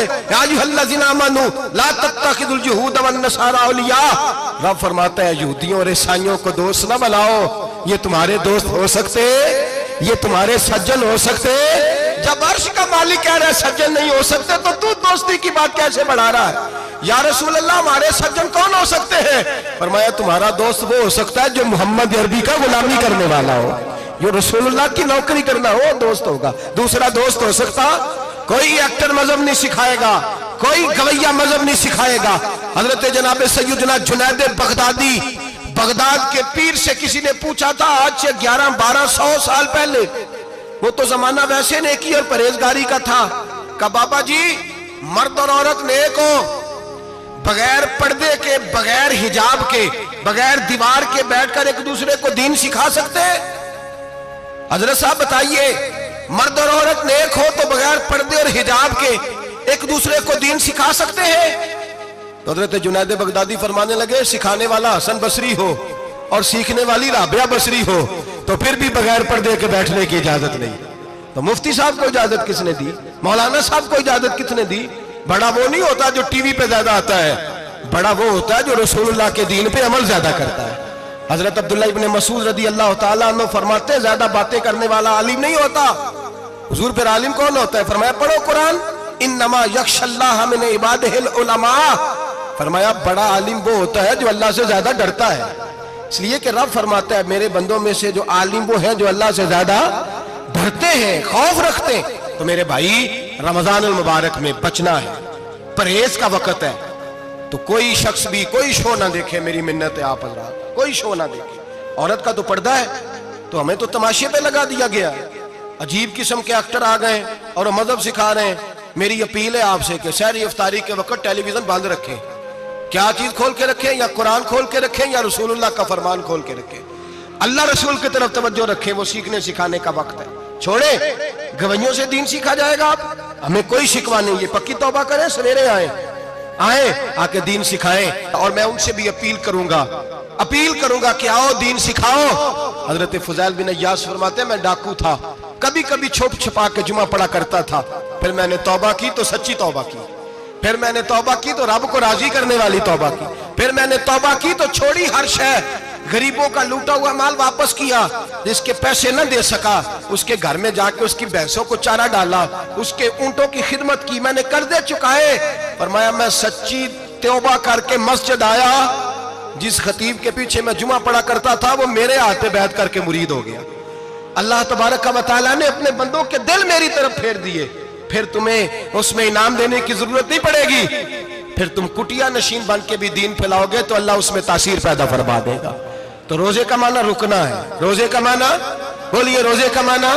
गए, या अय्युहल्लज़ीना आमनू ला तत्तखिज़ुल यहूद वन्नसारा औलिया। रब फरमाता है यहूदियों और ईसाइयों को दोस्त ना बनाओ, ये तुम्हारे दोस्त हो सकते, ये तुम्हारे सज्जन हो सकते। जब अर्श का मालिक कह रहा है सज्जन नहीं हो सकते, तो तू दोस्ती की बात कैसे बढ़ा रहा है? या रसूल अल्लाह हमारे सज्जन कौन हो सकते हैं? फरमाया तुम्हारा दोस्त वो हो सकता है जो मोहम्मद अरबी का गुलामी करने वाला हो, जो रसूलुल्लाह की नौकरी करना हो, दोस्त होगा। दूसरा दोस्त हो सकता, कोई एक्टर मजहब नहीं सिखाएगा, कोई गवैया मजहब नहीं सिखाएगा। हजरत जनाब सैयदना जुनैद बगदादी, बगदाद के पीर से किसी ने पूछा था आज से 1100-1200 साल पहले, वो तो जमाना वैसे नेकी और परहेजगारी का था, का बाबा जी मर्द और औरत नेक हो, बगैर पर्दे के, बगैर हिजाब के, बगैर दीवार के बैठकर एक दूसरे को दीन सिखा सकते हैं? हजरत साहब बताइए, मर्द और औरत नेक हो तो बगैर पर्दे और हिजाब के एक दूसरे को दीन सिखा सकते हैं? तो हजरत जुनैद बगदादी फरमाने लगे सिखाने वाला हसन बसरी हो और सीखने वाली राबिया बसरी हो तो फिर भी बगैर पर्दे के बैठने की इजाजत नहीं। तो मुफ्ती साहब को इजाजत किसने दी? मौलाना साहब को इजाजत किसने दी? बड़ा वो नहीं होता जो टीवी पे ज्यादा आता है, बड़ा वो होता है जो रसूलुल्लाह के दीन पे अमल ज्यादा करता है। हजरत अब्दुल्लाह इब्न मसूद रदी अल्लाह ताला अन्हु फरमाते हैं ज्यादा बातें करने वाला आलिम नहीं होता। हुजूर फिर आलिम कौन होता है? फरमाया पढ़ो कुरान, इन्नमा यख्शल्लाह मिन इबादिहिल उलमा। फरमाया बड़ा आलिम वो होता है जो अल्लाह से ज्यादा डरता है। इसलिए कि रब फरमाता है मेरे बंदों में से जो आलिम वो हैं जो अल्लाह से ज्यादा डरते हैं, खौफ रखते हैं। तो मेरे भाई रमजान मुबारक में बचना है, परहेज का वक्त है, तो कोई शख्स भी कोई शो ना देखे, मेरी मिन्नत है आप हज़रात, कोई शो ना देखे। औरत का तो पर्दा है, तो हमें तो तमाशे पे लगा दिया गया। अजीब किस्म के एक्टर आ गए और मजहब सिखा रहे हैं। मेरी अपील है आपसे कि सहरी इफ्तारी के वक्त टेलीविजन बंद रखें। क्या चीज खोल के रखें? या कुरान खोल के रखें या रसूलुल्लाह का फरमान खोल के रखें। अल्लाह रसूल की तरफ तवज्जो रखें, वो सीखने सिखाने का वक्त है। छोड़े गवैयों से दीन सीखा जाएगा आप, हमें कोई शिकवा नहीं। ये पक्की तौबा करें, सवेरे आए आके दीन सिखाएं। और मैं उनसे भी अपील करूंगा कि आओ दीन सिखाओ। हजरत फुज़ैल बिन इयास फरमाते हैं मैं डाकू था, कभी कभी छुप छुपा के जुमा पढ़ा करता था, फिर मैंने तौबा की तो सच्ची तौबा की, फिर मैंने तौबा की तो रब को राजी करने वाली तौबा की, फिर मैंने तौबा की तो छोड़ी हर शय, गरीबों का लूटा हुआ माल वापस किया, जिसके पैसे न दे सका उसके घर में जाके उसकी भैंसों को चारा डाला, उसके ऊंटों की खिदमत की, मैंने कर्जे चुकाए। फरमाया मैं सच्ची तौबा करके मस्जिद आया, जिस खतीब के पीछे मैं जुमा पढ़ा करता था वो मेरे हाथ पे बैठ करके मुरीद हो गया। अल्लाह तबारक व तआला ने अपने बंदों के दिल मेरी तरफ फेर दिए। फिर तुम्हें उसमें इनाम देने की जरूरत नहीं पड़ेगी, फिर तुम कुटिया नशीन बन के भी दीन फैलाओगे तो अल्लाह उसमें तासीर पैदा फरमा देगा। तो रोजे का माना रुकना है। रोजे का माना बोलिए, रोजे का माना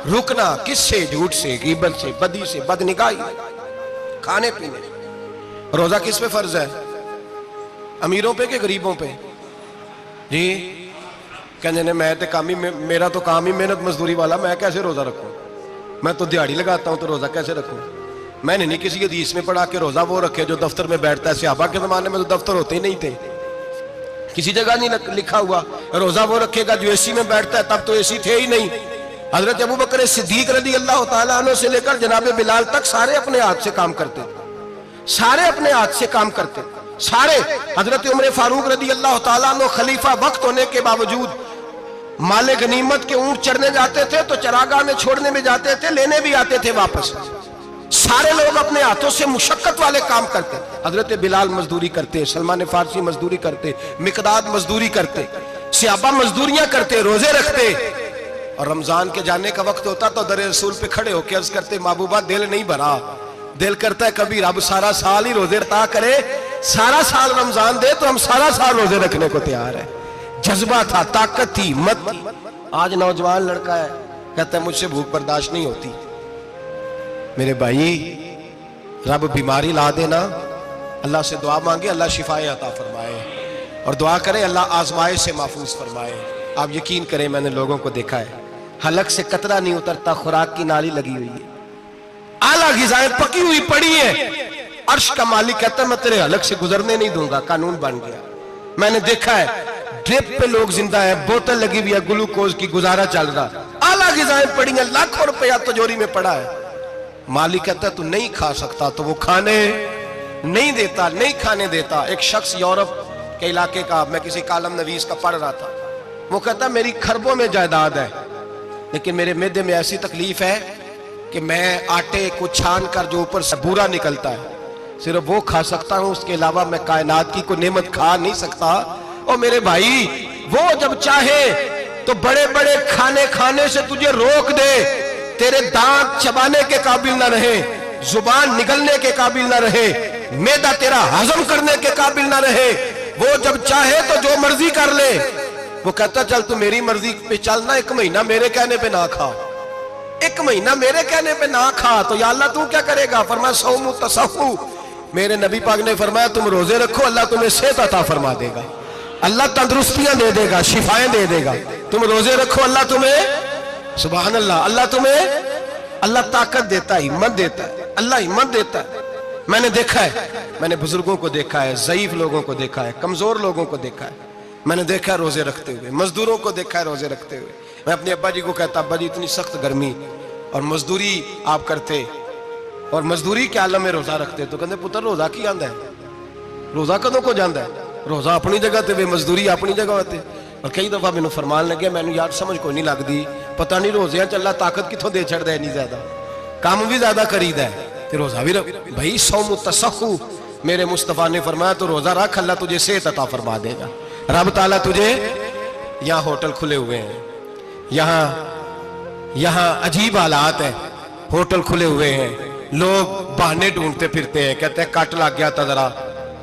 रुकना। किससे? झूठ से, गीबत से, बदी से, बदनिगाही, खाने पीने। रोजा किस पे फर्ज है? अमीरों पे कि गरीबों पे? जी कहने ने मैं तो काम ही, मेरा तो काम ही मेहनत मजदूरी वाला, मैं कैसे रोजा रखूं? मैं तो दिहाड़ी लगाता हूं तो रोजा कैसे रखूं? मैंने नहीं किसी हदीस में पढ़ा कि रोजा वो रखे जो दफ्तर में बैठता है। सहाबा के जमाने में तो दफ्तर होते ही नहीं थे, किसी जगह नहीं लिखा हुआ रोजा वो रखेगा जो एसी में बैठता है, तब तो एसी थे ही नहीं। हजरत अबू बकर सिद्दीक रज़ी अल्लाह ताला अन्हु से लेकर जनाब बिलाल तक सारे अपने हाथ से काम करते थे, सारे अपने हाथ से काम करते सारे। हजरत उमर फारूक रज़ी अल्लाह ताला अन्हु खलीफा वक्त होने के बावजूद माले गनीमत के ऊंट चरने जाते थे तो चरागाह में छोड़ने में जाते थे, लेने भी आते थे वापस। सारे लोग अपने हाथों से मुशक्कत वाले काम करते। हजरत बिलाल मजदूरी करते, सलमान फारसी मजदूरी करते, मिकदाद मजदूरी करते, सहाबा मजदूरियां करते, रोजे रखते। और रमजान के जाने का वक्त होता तो दर रसूल पे खड़े होकर अर्ज करते महबूबा दिल नहीं भरा, दिल करता है कभी रब सारा साल ही रोजे अता करे, सारा साल रमजान दे तो हम सारा साल रोजे रखने को तैयार है। जज्बा था, ताकत थी, हिम्मत थी। आज नौजवान लड़का है कहता है मुझसे भूख बर्दाश्त नहीं होती। मेरे भाई रब बीमारी ला देना, अल्लाह से दुआ मांगे अल्लाह शिफाए अता फरमाए, और दुआ करें अल्लाह आजमाइश से महफूज फरमाए। आप यकीन करें मैंने लोगों को देखा है हलक से कतरा नहीं उतरता, खुराक की नाली लगी हुई है, आला ग़िज़ाएं पकी हुई पड़ी है। अर्श का मालिक कहता है मैं तेरे हलक से गुजरने नहीं दूंगा, कानून बन गया। मैंने देखा है ड्रिप पे लोग जिंदा है, बोतल लगी हुई है, ग्लूकोज की, गुजारा चल रहा, आला ग़िज़ाएं पड़ी हैं, लाखों रुपया तिजोरी में पड़ा है। मालिक कहता है तू नहीं खा सकता, तो वो खाने नहीं देता, नहीं खाने देता। एक शख्स यूरोप के इलाके का, मैं किसी कालम नवीस का पढ़ रहा था, वो कहता मेरी खरबों में जायदाद है, लेकिन मेरे मैदे में ऐसी तकलीफ है कि मैं आटे को छान कर जो ऊपर से बूरा निकलता है सिर्फ वो खा सकता हूं, उसके अलावा मैं कायनात की कोई नेमत खा नहीं सकता। और मेरे भाई, वो जब चाहे तो बड़े बड़े खाने खाने से तुझे रोक दे, तेरे दांत चबाने के काबिल ना रहे, जुबान निगलने के काबिल ना रहे, मैदा तेरा हजम करने के काबिल ना रहे, वो जब चाहे तो जो मर्जी कर ले। वो कहता चल तू मेरी मर्जी पे चल ना, 1 महीना मेरे कहने पे ना खा, 1 महीना मेरे कहने पे ना खा, तो या अल्लाह तू क्या करेगा? फरमाया सौमु तसहु, मेरे नबी पाक ने फरमाया तुम रोजे रखो, अल्लाह तुम्हें सेहत अता फरमा देगा, अल्लाह तंदुरुस्तियां दे देगा, शिफाएं दे देगा। तुम रोजे रखो, अल्लाह तुम्हें, सुभान अल्लाह, अल्लाह तुम्हें, अल्लाह ताकत देता है, हिम्मत देता है, अल्लाह हिम्मत देता है। मैंने देखा है, मैंने बुजुर्गों को देखा है, ज़ईफ लोगों को देखा है, कमजोर लोगों को देखा है, मैंने देखा है रोजे रखते हुए, मजदूरों को देखा है रोजे रखते हुए। मैं अपने अब्बा जी को कहता, अब्बा जी इतनी सख्त गर्मी और मजदूरी आप करते और मजदूरी के आलम में रोजा रखते, तो कहते पुत्र रोजा की आंदा है, रोजा कदों को जाता है, रोजा अपनी जगह ते वे मजदूरी अपनी जगह होते। और कई दफा मैनू फरमान लगे, मैनू यार समझ कोई नहीं लगती, पता नहीं रोजिया च अल्लाह ताकत कितों दे छड़दा है, इन्नी ज्यादा काम भी ज्यादा करीदा है ते रोजा भी भाई सौमु तसहु, मेरे मुस्तफा ने फरमाया तो रोजा रख, अल्लाह तुझे सेहत अता फरमा देगा। रब ताला तुझे, यहाँ होटल खुले हुए हैं, यहाँ अजीब हालात है, होटल खुले हुए हैं, लोग बहाने ढूंढते फिरते हैं, कहते हैं कट लग गया था, जरा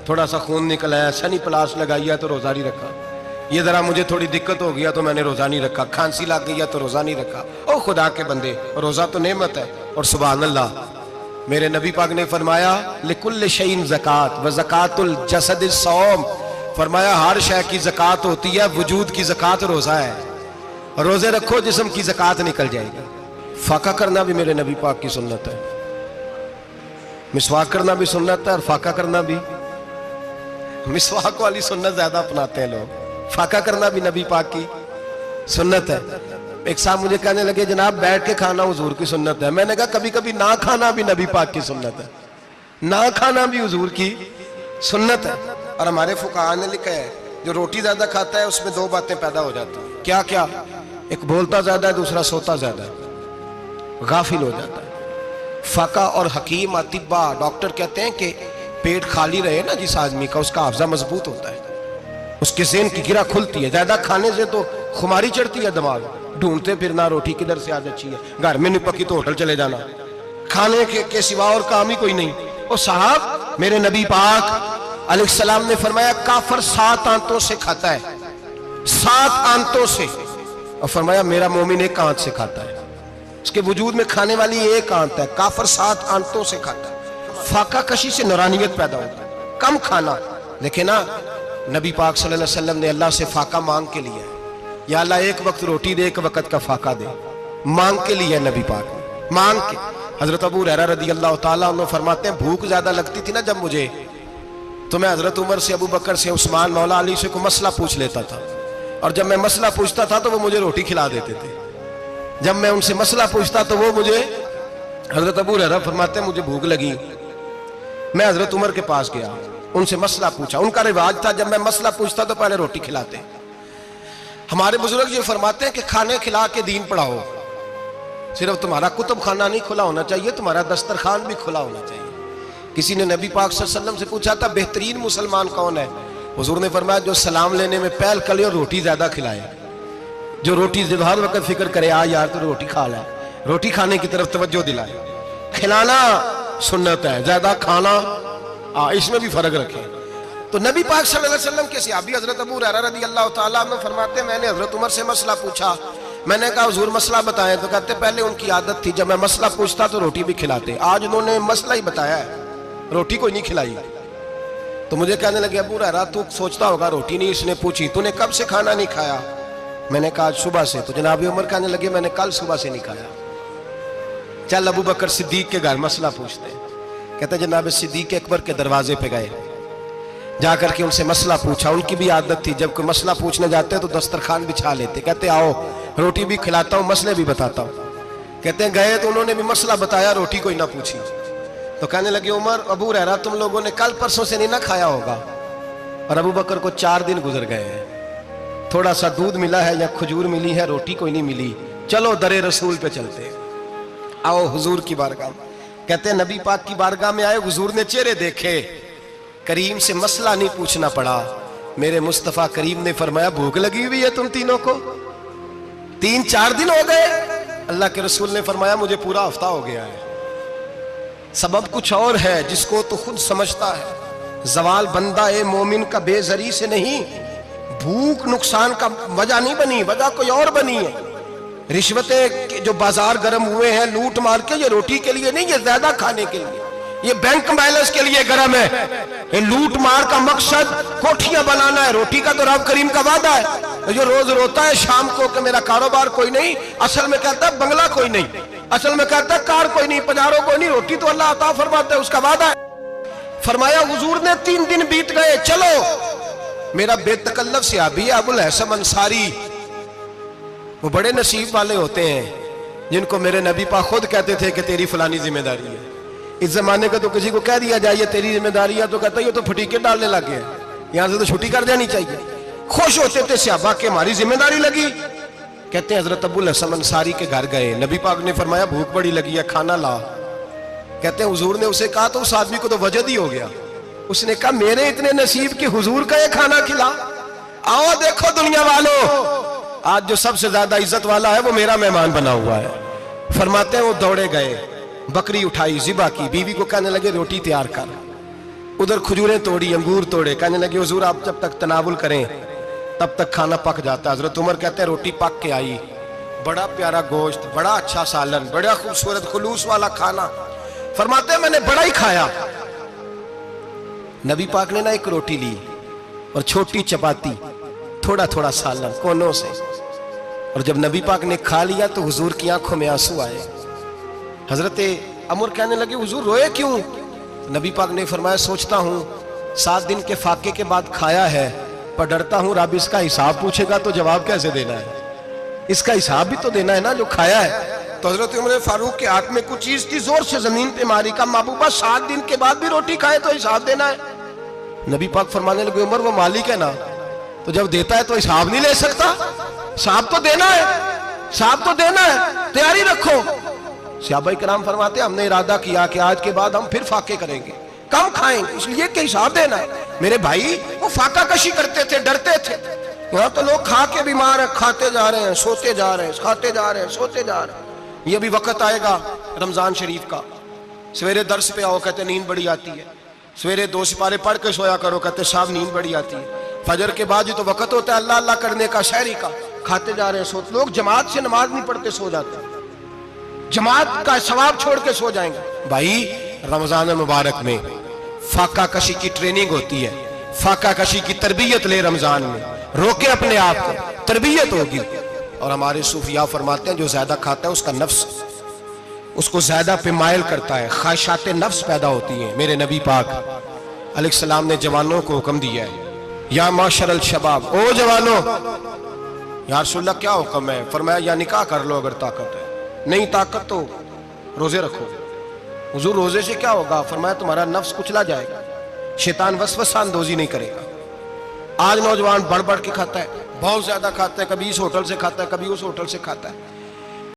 थोड़ा सा खून निकला है, सनी प्लास लगाई है तो रोजा नहीं रखा, ये जरा मुझे थोड़ी दिक्कत हो गया तो मैंने रोजा नहीं रखा, खांसी लग गई है तो रोजा नहीं रखा। ओ खुदा के बंदे, रोजा तो नेमत है। और सुभान अल्लाह, मेरे नबी पाक ने फरमाया लिकुल्ल शैइन ज़कात व ज़कातुल जसद सौम, फरमाया हर शय की ज़कात होती है, वजूद की ज़कात रोजा है, रोजे रखो जिस्म की ज़कात निकल जाएगी। फाका करना भी मेरे नबी पाक की सुन्नत है, मिसवाक करना भी सुन्नत है, और फाका करना भी, मिसवाक वाली सुन्नत ज्यादा अपनाते हैं लोग, फाका करना भी नबी पाक की सुन्नत है। एक साहब मुझे कहने लगे जनाब बैठ के खाना हुजूर की सुन्नत है, मैंने कहा कभी कभी ना खाना भी नबी पाक की सुन्नत है, ना खाना भी हुजूर की सुन्नत है। और हमारे फुकाहा ने लिखा है जो रोटी ज्यादा खाता है उसमें 2 बातें पैदा हो जाती हैं, क्या क्या? एक बोलता ज्यादा है, दूसरा सोता ज्यादा है, गाफिल हो जाता है। फाका और हकीम अतिब्बा, डॉक्टर कहते हैं कि पेट खाली रहे ना जिस आदमी का, उसका हाफजा मजबूत होता है, उसके ज़हन की गिरा खुलती है। ज्यादा खाने से तो खुमारी चढ़ती है, दिमाग ढूंढते फिरना रोटी किधर से आज अच्छी है, घर में नहीं पकी तो होटल चले जाना, खाने के सिवा और काम ही कोई नहीं। और साहब मेरे नबी पाक अलैहिस्सलाम ने फरमाया काफर 7 आंतों से खाता है, 7 आंतों से, और फरमाया मेरा मोमिन 1 आंत से खाता है, उसके वजूद में खाने वाली 1 आंत है, काफर 7 आंतों से खाता है। फाका कशी से नूरानियत पैदा होती है, कम खाना। लेकिन ना नबी पाक सल्लल्लाहु अलैहि वसल्लम ने अल्लाह से फाका मांग के लिया है, या अल्लाह 1 वक्त रोटी दे, 1 वक्त का फाका दे, मांग के लिए नबी पाक मांग के। हजरत अबू हुरैरा रज़ी अल्लाह ताला अन्हु फरमाते हैं भूख ज्यादा लगती थी ना जब मुझे, तो मैं हजरत उमर से, अबू बकर से, उस्मान, मौला अली से कोई मसला पूछ लेता था, और जब मैं मसला पूछता था तो वो मुझे रोटी खिला देते थे। जब मैं उनसे मसला पूछता तो वो मुझे, हजरत अबू हुरैरा फरमाते हैं मुझे भूख लगी, मैं हजरत उमर के पास गया, उनसे मसला पूछा। उनका रिवाज था जब मैं मसला पूछता तो पहले रोटी खिलाते। हमारे बुजुर्ग ये फरमाते हैं कि खाने खिला के दीन पढ़ाओ, सिर्फ तुम्हारा कुतुब खाना नहीं खुला होना चाहिए, तुम्हारा दस्तरखान भी खुला होना चाहिए। किसी ने नबी पाक सल्लल्लाहु अलैहि वसल्लम से पूछा था बेहतरीन मुसलमान कौन है, हुजूर ने फरमाया जो सलाम लेने में पहल करे और रोटी ज्यादा खिलाए, जो रोटी जब हर वक्त फिक्र करे आ यार तो रोटी खा ले, रोटी खाने की तरफ तवज्जो दिलाए। खिलाना सुन्नत है, ज्यादा खाना इसमें भी फर्क रखे। तो नबी पाक सल्लल्लाहु अलैहि वसल्लम के सहाबी हजरत अबू हुरैरा रज़ियल्लाहु ताला अन्हु फरमाते मैंने हजरत उमर से मसला पूछा, मैंने कहा हुजूर मसला बताएं, तो कहते पहले उनकी आदत थी जब मैं मसला पूछता तो रोटी भी खिलाते, आज उन्होंने मसला ही बताया है, रोटी कोई नहीं खिलाई। तो मुझे कहने लगे अबू हुरैरा तू सोचता होगा रोटी नहीं इसने पूछी, तूने कब से खाना नहीं खाया? मैंने कहा सुबह से। तो जनाब उमर कहने लगे मैंने कल सुबह से नहीं खाया। चल अबू बकर सिद्दीक के घर मसला पूछते। कहते जनाब सिद्दीक अकबर के दरवाजे पे गए, जाकर के उनसे मसला पूछा। उनकी भी आदत थी जब कोई मसला पूछने जाते तो दस्तरखान बिछा लेते, कहते आओ रोटी भी खिलाता हूँ मसले भी बताता हूँ। کہتے ہیں گئے تو انہوں نے بھی مسئلہ بتایا, روٹی کوئی نہ پوچھی. تو کہنے لگے عمر ابو ہریرہ تم لوگوں نے کل پرسوں سے نہیں نہ کھایا ہوگا. اور ابو بکر کو 4 دن گزر گئے ہیں, تھوڑا سا دودھ ملا ہے یا کھجور ملی ہے, روٹی کوئی نہیں ملی. چلو در رسول پہ چلتے, آؤ حضور کی بارگاہ. کہتے ہیں نبی پاک کی بارگاہ میں آئے, حضور نے چہرے دیکھے, کریم سے مسئلہ نہیں پوچھنا پڑا. میرے مصطفیٰ کریم نے فرمایا بھوک لگی ہوئی ہے تم تینوں کو, 3-4 دن ہو گئے. اللہ کے رسول نے فرمایا مجھے پورا ہفتہ ہو گیا ہے. سبب کچھ اور ہے جس کو تو خود سمجھتا ہے. زوال بندہ مومن کا بے زری سے نہیں, بھوک نقصان کا وجہ نہیں بنی, وجہ کوئی اور بنی ہے. رشوتیں جو بازار گرم ہوئے ہیں لوٹ مار کے, یہ روٹی کے لیے نہیں, یہ زیادہ کھانے کے لیے, یہ بینک بیلنس کے لیے گرم ہے. یہ لوٹ مار کا مقصد کوٹھیاں بنانا ہے, روٹی کا تو رب کریم کا وعدہ ہے. جو روز روتا ہے شام کو کہ میرا کاروبار کوئی نہیں, اصل میں کہتا ہے بنگلہ کوئی نہیں, اصل میں کہتا ہے کار کوئی نہیں, پجاروں کوئی نہیں, روٹی تو اللہ عطا فرماتا ہے, اس کا وعدہ ہے. فرمایا حضور نے 3 دن بیت گئے, چلو. میرا بے تکلف صحابی ابو الحسن انصاری, وہ بڑے نصیب والے ہوتے ہیں جن کو میرے نبی پاک خود کہتے تھے کہ تیری فلانی ذمہ داری ہے. اس زمانے کا تو کسی کو کہہ دیا جائے یہ تیری ذمہ داری ہے تو کہتا ہے یہ تو پھٹیکے ڈالنے لگ گئے, یہاں سے تو چھٹی کر جانی چاہیے. خوش ہوتے تھے صحابہ کہ ہماری ذمہ داری لگی. کہتے ہیں حضرت ابو الحسن انصاری کے گھر گئے, نبی پاک نے فرمایا بھوک بڑی لگی ہے, کھانا لا. کہتے ہیں حضور نے اسے کہا تو اس آدمی کو تو وجد ہی ہو گیا. اس نے کہا میرے اتنے نصیب کہ حضور کا یہ کھانا کھلا. آؤ دیکھو دنیا والوں, آج جو سب سے زیادہ عزت والا ہے وہ میرا مہمان بنا ہوا ہے. فرماتے ہیں وہ دوڑے گئے, بکری اٹھائی, ذبح کی, بیوی کو کہنے لگے روٹی تیار کر. ادھر کھجوریں توڑی, انگور توڑے, کہنے لگے حضور آپ جب تک تناول کریں تب تک کھانا پک جاتا ہے. حضرت عمر کہتے ہیں روٹی پک کے آئی, بڑا پیارا گوشت, بڑا اچھا سالن, بڑا خوبصورت خلوص والا کھانا. فرماتے ہیں میں نے بڑا ہی کھایا. نبی پاک نے نا ایک روٹی لی اور چھوٹی چپاتی, تھوڑا تھوڑا سالن کونوں سے, اور جب نبی پاک نے کھا لیا تو حضور کی آنکھوں میں آنسو آئے. حضرت عمر کہنے لگے حضور روئے کیوں؟ نبی پاک نے فرمایا سوچتا ہوں 7 دن کے فاقے کے بعد کھایا ہے, پر ڈرتا ہوں رب اس کا حساب پوچھے گا تو جواب کیسے دینا ہے, اس کا حساب بھی تو دینا ہے نا جو کھایا ہے. تو حضرت عمر فاروق کے ہاتھ میں کچھ چیز تھی, زور سے زمین پہ ماری, کا محبوبہ 7 دن کے بعد بھی روٹی کھائے تو حساب دینا ہے. نبی پاک فرمانے لگے عمر وہ مالک ہے نا, تو جب دیتا ہے تو حساب نہیں لے سکتا, حساب تو دینا ہے, حساب تو دینا ہے, تیاری رکھو. صحابہ کرام فرماتے ہیں ہم نے ارادہ کیا کہ آج کے بعد ہم پھر فاقے کریں گے, کم کھائیں گے, اس لیے کہ حساب دینا ہے. میرے بھائی وہ فاقہ کشی کرتے تھے, ڈرتے تھے. یہاں تو لوگ کھا کے بیمار ہیں, کھاتے جا رہے ہیں, سوتے جا رہے ہیں, کھاتے جا رہے ہیں, سوتے جا رہے ہیں. یہ بھی وقت آئے گا رمضان شریف کا, سویرے درس پہ آؤ کہتے نیند بڑی آتی ہے, سویرے 2 سپارے پڑھ کے سویا کرو کہتے صاحب نیند بڑی آتی ہے. فجر کے بعد ہی تو وقت ہوتا ہے اللہ اللہ کرنے کا, شہری کا, کھاتے جا رہے ہیں, سوتے. لوگ جماعت سے نماز نہیں پڑھتے سو جاتے, جماعت کا ثواب چھوڑ کے سو جائیں گے. بھائی رمضان مبارک میں فاقہ کشی کی ٹریننگ ہوتی ہے, فاقہ کشی کی تربیت لے, رمضان میں روکے اپنے آپ کو, تربیت ہوگی. اور ہمارے صوفیاء فرماتے ہیں جو زیادہ کھاتا ہے اس کا نفس اس کو زیادہ پہ مائل کرتا ہے, خواہشات نفس پیدا ہوتی ہیں. میرے نبی پاک علیہ السلام نے جوانوں کو حکم دیا ہے یا معاشر الشباب, او جوانوں. یا رسول اللہ کیا حکم ہے؟ فرمایا یا نکاح کر لو اگر طاقت ہے, نہیں طاقت تو روزے رکھو. حضور روزے سے کیا ہوگا؟ فرمایا تمہارا نفس کچلا جائے گا, شیطان وسوسہ اندوزی نہیں کرے گا. آج نوجوان بڑھ بڑھ کے کھاتا ہے, بہت زیادہ کھاتا ہے, کبھی اس ہوٹل سے کھاتا ہے, کبھی اس ہوٹل سے کھاتا ہے.